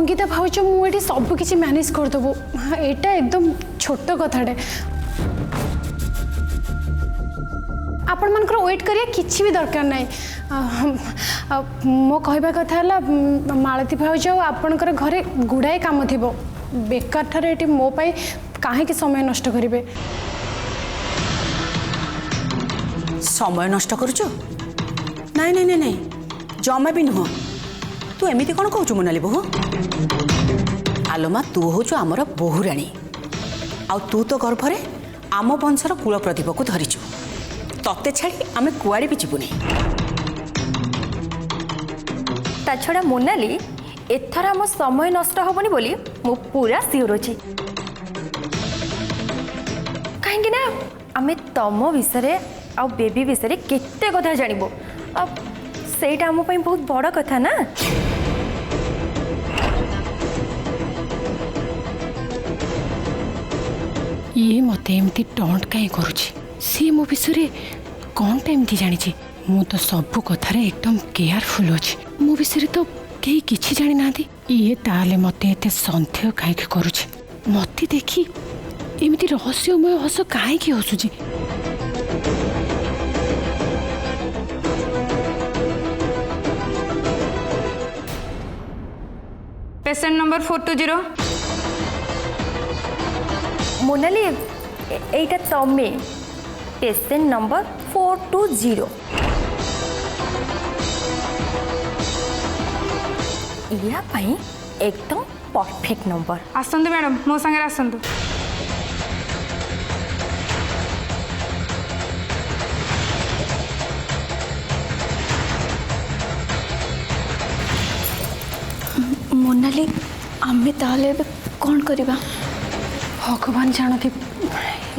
अंकिता भाज मुझे सब किसी मैनेज करदेबू एटा एकदम छोट कथाटे आपण मानकर वेट करिया किछि भी दरकार नहीं मो कहबा कथा है मालती भाज आपणकर घरे गुड़ाए काम थी बेकार ठारे एटी मो पाई काहे समय नष्ट करेंगे समय नष्ट करुचु नहीं नहीं नहीं नहीं जमा भी नुह तू एमती कौन कहू मोनाली बहु आलोमा तू हूँ आमर बोहुराणी आ तू तो गर्भरे आम वंशर कूल प्रदीप को धरीचु तत्ते छाड़ी आम कुआड़े भी जीवनी ता छड़ा मोनाली एथर आम समय नष्ट हेनी बोली मु पूरा सियोर अच्छी कहीं ना आम तम विषय आ बेबी विषय केते कथा जानबो अब सेटा आम पई बहुत बड़ कथा ना ये मत एमती टंट कहीं करुची सी मो विषय कौन टा एमती जानी मु तो सब कथार एकदम केयरफुल अच्छी मो विषय तो कहीं किसी जानी ना ये ताले मत एते सन्देह कहीं करुची मत देखी एमती रहस्यमय हस कहीं हसुची पेशेंट नंबर 420 मोनाली एटा तमे पेशेंट नंबर 420 या पाई एकदम परफेक्ट नंबर आसतु मैडम मो संगे आसतु मोनाली आमे ताले कौन करिबा भगवान जानती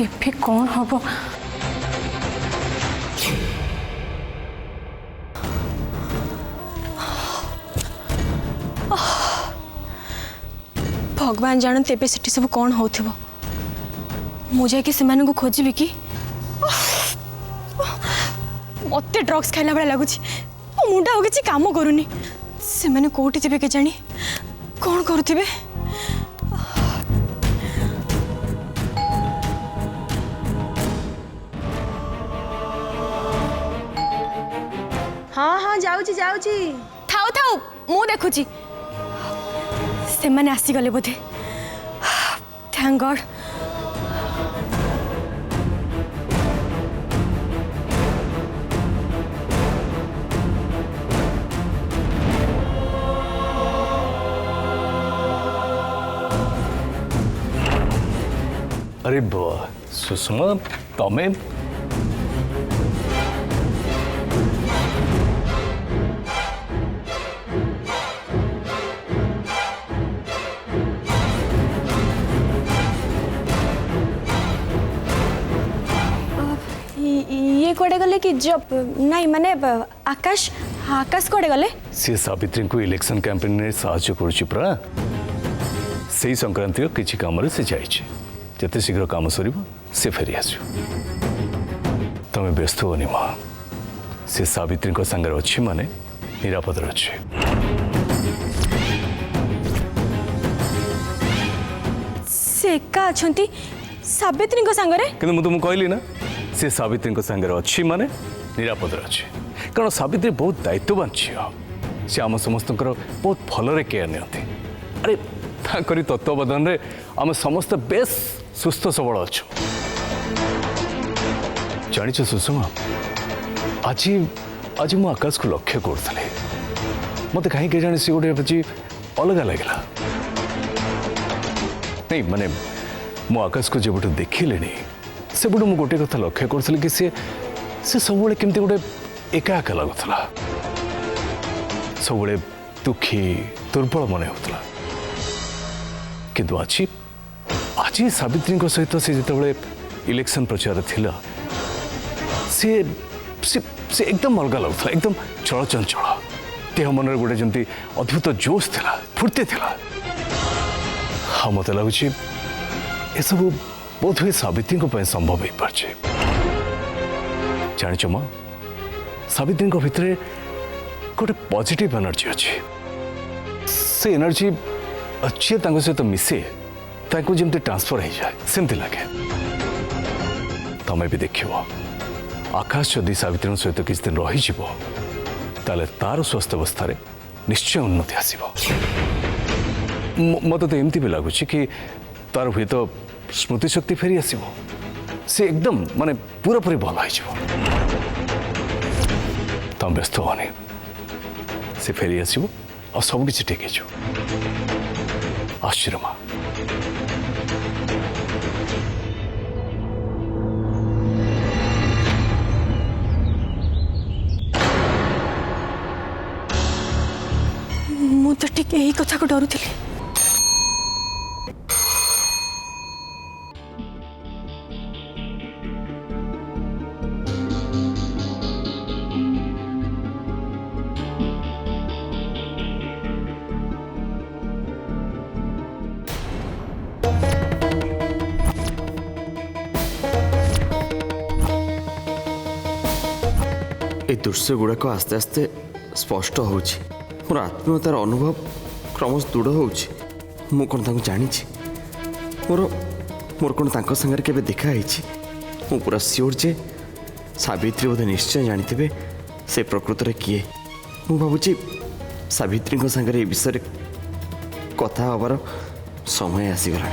एफे कौन हम भगवान जानते एबे सेठी सब कौन होथिबो मु जाके सेमान को खोजिबी कि मते ड्रग्स खाइला बड़ा लागुची मुंडा हो किछि काम करूनी से माने कोठी थिबे के जानी कौन करूथिबे हाँ हाँ जाऊची जाऊची थाउ थाउ मु देखुची से माने आसी गले बोधे थैंक गॉड अरे सुषमा तमें ये कोड़े गले कि जब नहीं माने आकाश आकाश कोड़े गले सी सावित्री को इलेक्शन कैंपेन में साहाय्य करुछि परा सेही संक्रांति किछि काम रे से जाइछि जते शीघ्र काम सरिबो से फेरी आसु तमे व्यस्त होनी मां से सावित्री को संगे अछि माने निरापद अछि से का अछंती सावित्री को संगरे किंतु मु तुम कहली ना से सावित्री को संगे अच्छी माने निरापद अच्छी कारण सावित्री बहुत दायित्ववान झील से आम समस्त बहुत भलरे केयर नियंती अरे ताकरी तत्वावधान रे आम समस्त बेस सुस्थ सबल अच्छु जानिछ सुषमा आज आज मु आकाश को लक्ष्य करूली मत कहीं के जाने सी गोटे बची अलग लगे नहीं माने मु आकाश को जब देखिले से बुढ़ मुझे गोटे कथा लक्ष्य करी कि सी सब केमती गोटे एका एका लगुला सब दुखी दुर्बल मन होता किंतु आज आज सावित्री सहित सी जिते इलेक्शन प्रचार थिला सी सी सी एकदम अलग लगुला एकदम चलचंचल देह मन गोटे जमी अद्भुत जोश थिला फुर्ती थिला हाँ मत लगुच एसबू बोध हुए सावित्री संभव हो पारे जाच माँ सावित्री भितर गोटे पॉजिटिव एनर्जी अच्छी से एनर्जी अच्छे सहित मिसे जमी ट्रांसफर हो जाए सेमती लगे तमें भी देख आकाश जदि सावित्री सहित किसी दिन रही तार स्वास्थ्य अवस्था निश्चय उन्नति आसो मत तो एमती भी लगुच कि तार हुए तो स्मृति शक्ति फेरी आसो से एकदम माने पूरा पूरी भल हो तुम व्यस्त होनी से फेरी आसो और सबकि ठीक हो आश्चर्य माँ मु तो ठीक यही कथा को डरुଥିଲି। ए दृश्य गुड़ाक आस्ते आस्ते स्पष्ट होउछि मोर आत्मीयतार अनुभव क्रमश दृढ़ होउछि मु कोन तांको जानिछि मोर मोर कोन तांको संगे केबे देखा आइछि मु पूरा सियोर जे सावित्री बोधे निश्चय जानिथिबे से प्रकृत रे किए मु भाबुछि सावित्री को संगे ए विषय कथा हबार समय आसी गला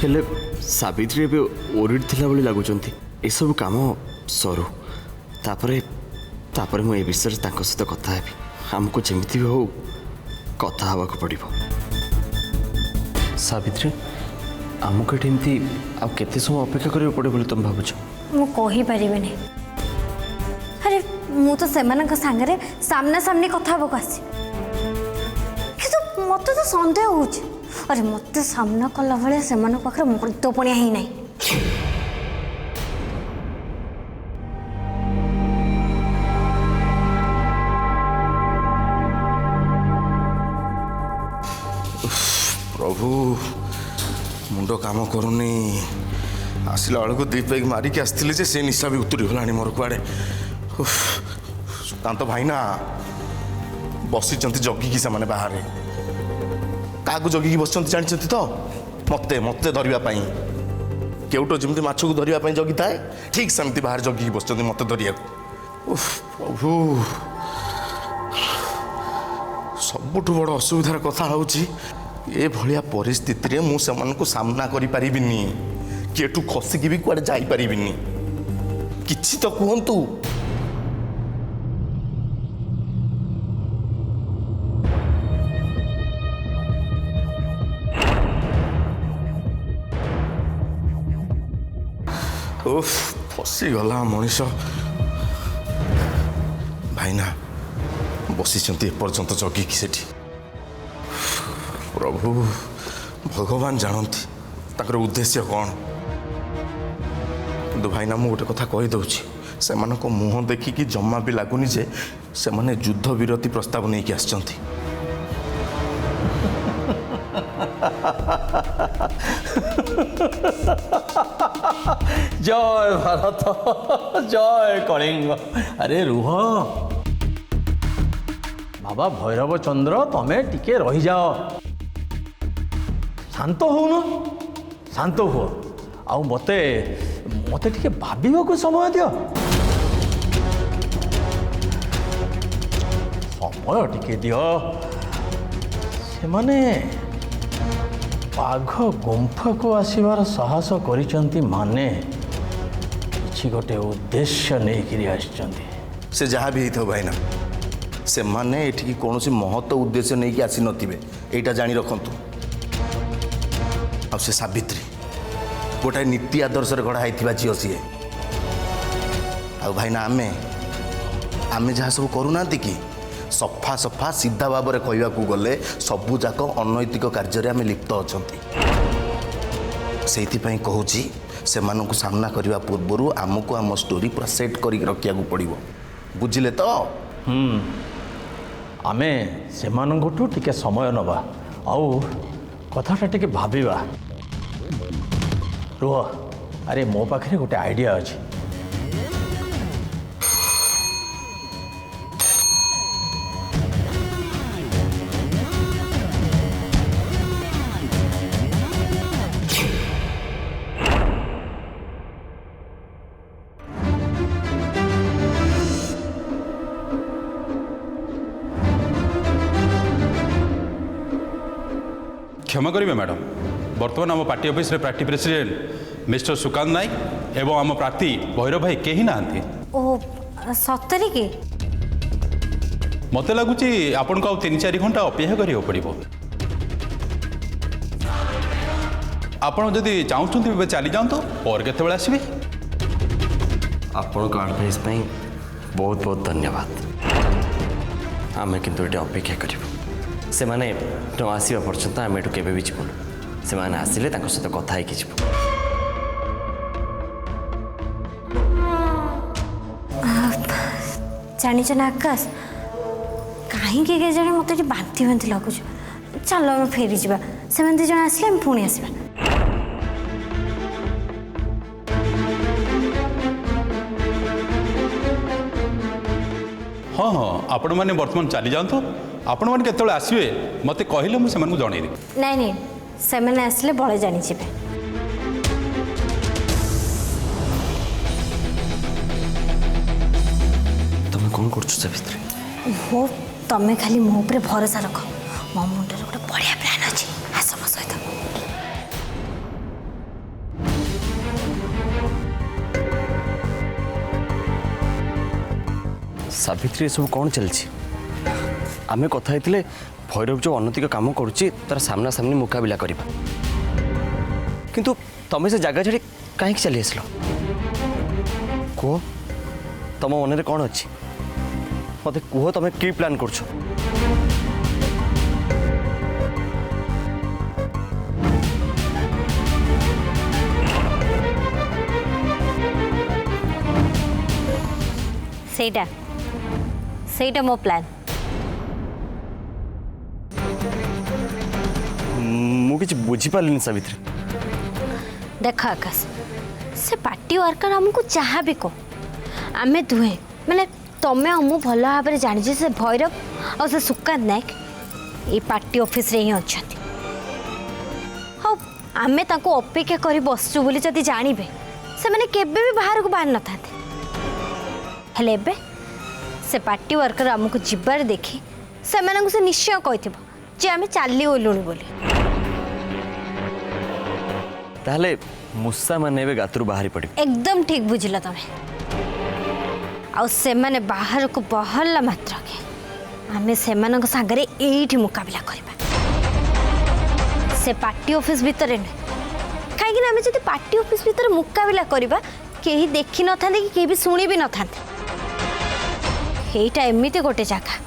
हेले सावित्री भी ओरिड थिला बोली लागुचंती ए सब काम सरू तापरे तापरे मु ए विषय सहित कथा हेबी हमको जमीती भी हो कथा हवा को पड़ो सावित्री आमको एमती आ केते समय अपेक्षा करियो पड़े बोली तुम भाबुछ मु कहि परिबेनी अरे मु तो सेमानक संगे सामना सामने कथा हबो आसी किंतु मते तो संदेह होउछ अरे मते सामना कला भले सेमान पाखरे मर्दपणिया ही नहीं प्रभु मुंड काम करूनी आसला बेलू दी पैक मारिक आसती से निशा भी उतरी गला मोर कुआड़े तो भाईना बसी जगिकी से बाहर क्या जगिकी बस जानते तो मत मत धरवाई केउट जमी माछ को धरवाई जगी थाए ठीक सेमती बाहर जगिकी बस मत धरिया प्रभु सबुठ बड़ असुविधार कथा हूँ ए भलिया परिस्थिति रे मु सेमानकु सामना करि परिबिनी केटु खसिकी भी कुआडे जाई परिबिनी किछि तो कहंतु उफ फसी गला मनीष भाईना बसी एपर्यंत जगिकी सेठी प्रभु भगवान जानती ताकर उद्देश्य कौन किंतु भाईना मु गोटे कथा कही दउछि से मुह देखिकी जमा भी लगुनि जे से माने युद्ध विरति प्रस्ताव नहीं कि आछंती जय भारत जय कलिंग अरे रुह बाबा भैरव चंद्र तमें टिके रही जाओ शांत हो न शांत हो आउ मते मते टिके भाबिबा समय दियो समय टिके दियो से माने बाघ गुंफा को आसीबार साहस करिसंती माने किछि गोटे उद्देश्य नहीं आछंती से जहाँ भी हो भाईना से माने एठी कौन महत्व उद्देश्य नहीं कि आसी नथिबे एटा जानी रखंतु आ से सावित्री गोटाए नीति आदर्श गढ़ा होता झील सी आ भाईना आमे आमे जहाँ सब करूना कि सफा सफा सीधा भाव में कहवाक गले सबू जाक अनैतिक कार्य आम लिप्त अच्छा से कहूँ से सामना करने पूर्व आमको आम स्टोरी पूरा सेट कर रखा पड़ो बुझिले तो आमे सेमानंगठु टिके समय नबा आउ कथाटा टिके भाबिबा रुह अरे मो पाखे गोटे आइडिया अच्छे क्षमा करेंगे मैडम बर्तमान आम पार्टी ऑफिस रे पार्टी प्रेसिडेंट मिस्टर सुकांत नायक एवं आम प्रार्थी भैरव भाई कहीं ना ओ सतरे कि मत लगुच आपन को 3-4 घंटा अपेक्षा करियो पड़िबो आपण जदि चाहूँ चली जाऊँ और केते बेला आसबे आपण को एडवाइस बहुत बहुत धन्यवाद आम किंतु ये अपेक्षा करूँ से माने न आसवा पर्यंत आम एठू केबे भी जीवन से माने आसिले तांको सहित कथा होइकि जीव जानिच ना आकाश कहीं के जाने मत बांति बांति लगुच चलो आम फेरी जा से जन आसिले आम पुणी आसवा हाँ हाँ आपण मैंने बर्तमान चली जातु आपण मैंने केत आसवे मत कहले मुझे जनईदेवी नाई नाई से मैंने आसले बड़े जानी तुम कौन कर भितर हो तमें खाली मो पर भरोसा रख मो मुंडे गोटे बढ़िया प्लान अच्छी आस मो सहित सावित्री सब कौन चलछि आमे कथा हेतिले भैरव जो अनैतिक काम करुच्ची तार सामना सामनी मुकाबिला करबा किंतु तमे से जगह छाड़ी कहीं चली आसलो कह तम मन में कौन अच्छी मत कह तुम कि प्लान कर सेटा मो प्लान मुझे बुझीपारे सावित्री देख आकाश से पार्टी वर्कर आमको जहाँ भी कह आमे दुहे मैंने तमें आमु भल भाव में जानी से भैरव और से सुकांत नायक ये पार्टी ऑफिस रे ही अच्छा हाँ आमे ताको अपेक्षा कर बसचु बोली जदि जानवे से मैंने केबे भी बाहर को बाहर न था हेले एबे से पार्टी वर्कर आमको जीवार देखी से निश्चय कही जे आमे चली गलुणी बोली ताहले मूसा माने गातरू बाहरी पड़े एकदम ठीक बुझिल तमें आउ से माने बाहर को बहला मात्र के आमे से मानक सागरे एठी मुकाबला करबा से पार्टी ऑफिस भीतर न काहे कि आमे जति पार्टी ऑफिस भीतर मुकाबला करबा केही देखि न थांदे कि केही भी सुनी भी न थांदे एटा एमिते गोटे जगह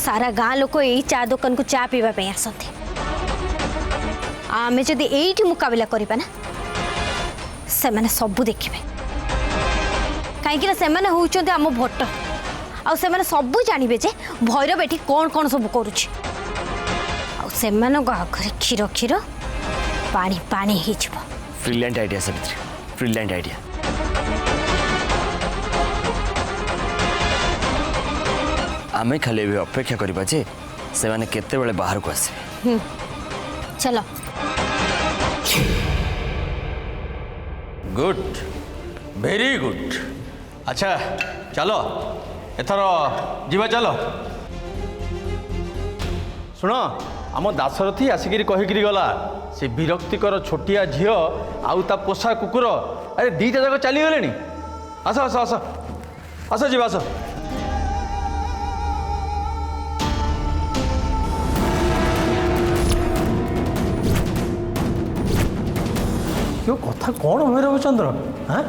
सारा गाँ लोक यही चा दुकान को चा पीवा पे आसते आमे जदि एठी मुकाबला करबा ना से माने सबु देखिबे कहीं से माने होउचंते आम भोटर आ से माने सबु जानबे जे भैरव एठी कौन कौन सब करुछि आ से माने आखरे क्षीर क्षीर पानी पानी ही छिबो brilliant idea Savitri brilliant idea आमे खाली भी अपेक्षा करबा जे से माने केते बेले बाहर को आसीबे चलो गुड वेरी गुड अच्छा चलो एथर जीवा चलो शुण आम दासरथी आसिक कहीकि गला से विरक्तिकर छोटिया झील आउ ता पोषा कुकुर अरे दीटा जाक चलीगले आस आस आस आस जीवा आस क्यों कथा कौन भैरव चंद्र हाँ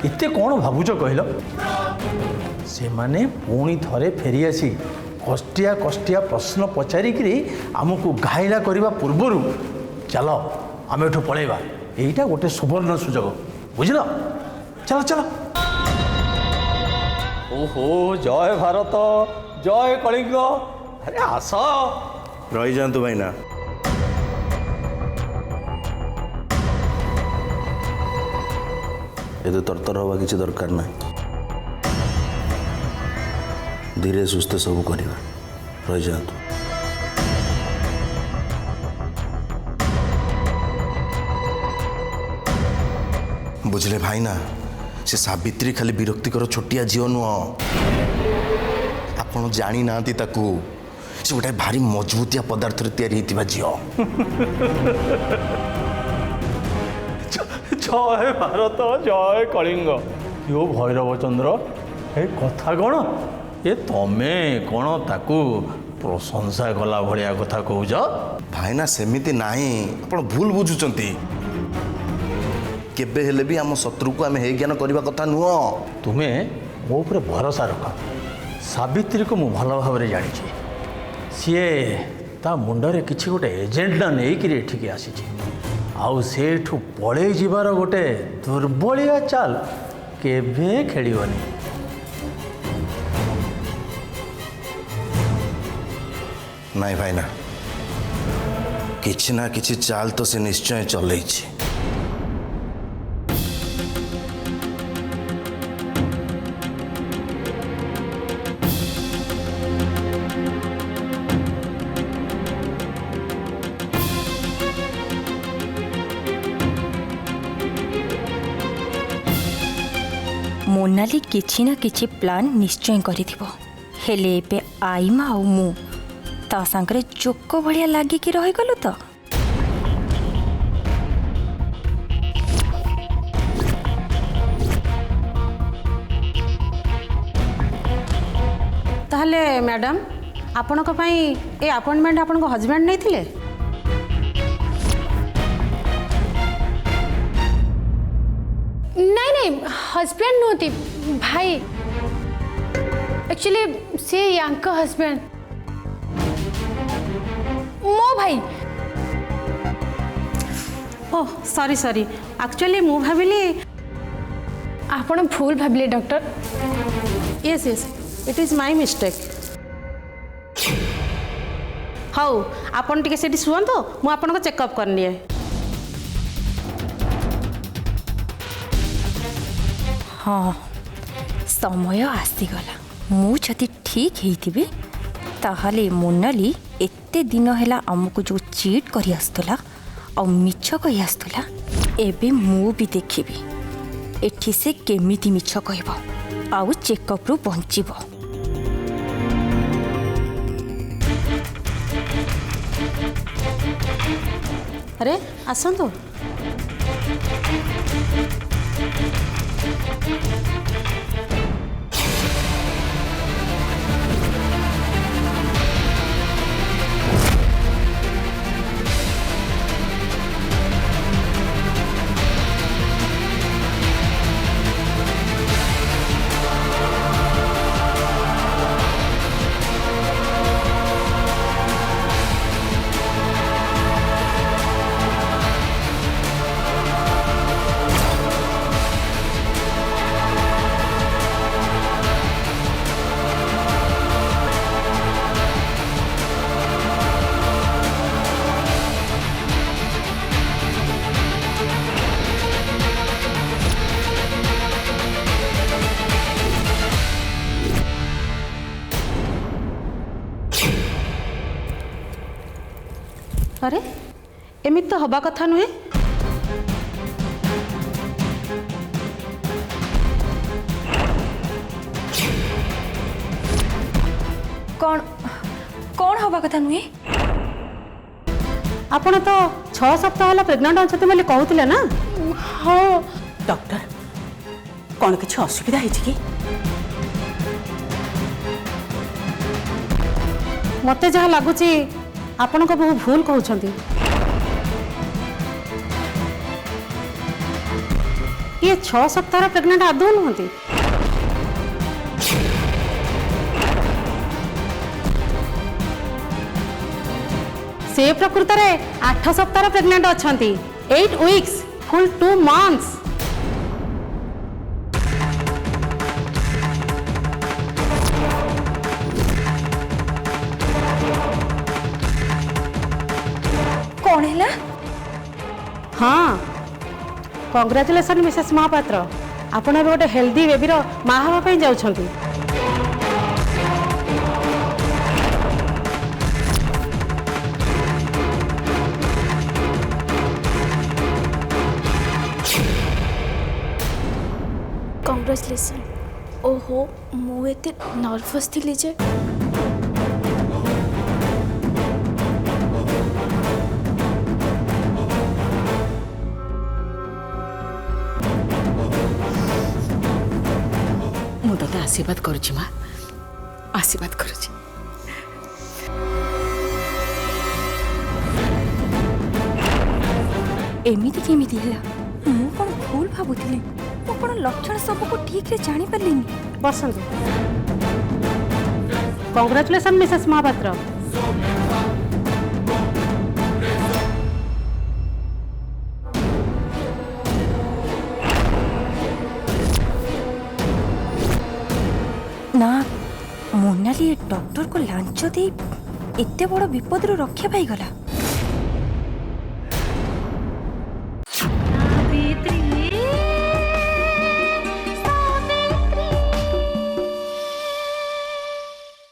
इतने कौन भावुच कहल से माने पुणी थरे फेरी आसी कष्टिया कष्टिया प्रश्न पचारिक आमको घाइला करने पूर्वर चलो आम एठू पलैबा यहीटा गोटे सुवर्ण सुजोग बुझल चलो चलो ओहो जय भारत जय कलिंग अरे आस रही जातु भाईना ये तरतर हवा किसी दरकार ना धीरे सुस्थे सब करवा रही जातु बुझले भाईना से सावित्री खाली विरक्तिकर छोटिया झील नुह आपण जानी ना ताकू ସେ ଗୋଟେ ଭାରି ମଜବୁତିଆ ପଦାର୍ଥରେ ତିଆରି ହେଇଥିବା ଝିଅ। ଜୟ ଭାରତ ଜୟ କଳିଙ୍ଗ। यो भैरव चंद्र ए कथा कौन ये तमे कौन ताकू प्रशंसा कला भलिया कथा कहूज। भाईना सेमिति नाही, आपण भूल बुझुचंती। केबे हेले भी आम शत्रु को आम हे ज्ञान करबा कथा नुह। तुम्हें मो ऊपर भरोसा रख। सावित्री को मु भल भाव जानी सीए ता मुंडरे किछि गोटे एजेंडा नेइकरी एठिके आसी आउ सेठू पळे जीवार गोटे दुर्बलिया चाल केबे खेलिबनी। नहीं भाईना, किछि ना किछि चाल तो से निश्चय चलैछि। मोनाली किछि ना किछि प्लान निश्चय करिथिबो। हेले एबे आईमा आ मु ता संगरे जोक भलिया लागी कि रहि गलु तो। ताहले मैडम आपनक पई ए अपॉइंटमेंट आपनक हस्बैंड नै थिले? नहीं नहीं हस्बैंड नहोती भाई, एक्चुअली से यांका हस्बैंड मो भाई। ओह सॉरी सॉरी, एक्चुअली मु भाबिली आपण भूल भाबिले doctor. Yes yes it is my mistake. हाउ आपन टिके सेठी सुवंतो, मु आपनको चेकअप करनिए। हाँ समय आसीगला। मु जदि ठीक होइथिबी ताहले मोनाली एते दिन हैला हमको जो चीट करी आस्तला और मिछ कही आस्तला, एबे मु भी देखिबी एठी से केमिति मिछ कहबो आउ चेकअप रु बंचिबो। अरे आसंतो। अरे एमित तो हवा कथा नुहे। कौन कौन हवा कथा नुहे? आपण तो 6 सप्ताह होला प्रेग्नेंट अछते बोली कहउतिले ना। हाँ डॉक्टर कौन किसी असुविधा है कि? मते जहाँ लगुची आपण को बहु भूल कहउछंती। ये 6 सप्ताह प्रेग्नेंट आदौ नुहंती। से प्रकृत रे 8 सप्ताह प्रेग्नेंट अछंती। 8 weeks full 2 months. कौन है? हाँ कंग्रेचुलेसन मिसेस महापात्र, आपण अब गोटे हेल्दी बेबीर माँ हाँवाई जाउछंती। कंग्रेचुलेसन। ओहो मु एते नर्वस थिली जे आशीर्वाद करुछि माँ, आशीर्वाद करुछि। एमिति केमिति हैला मु कोन भूल भाबुथिली मु कोन लक्षण सबको ठीक रे जानि परलिनी। बसंतु कंग्रेचुलेसन मिसेस महापात्र। ना मोनाली डॉक्टर को लांच दे एते बड़ विपद रक्षा पाई गला।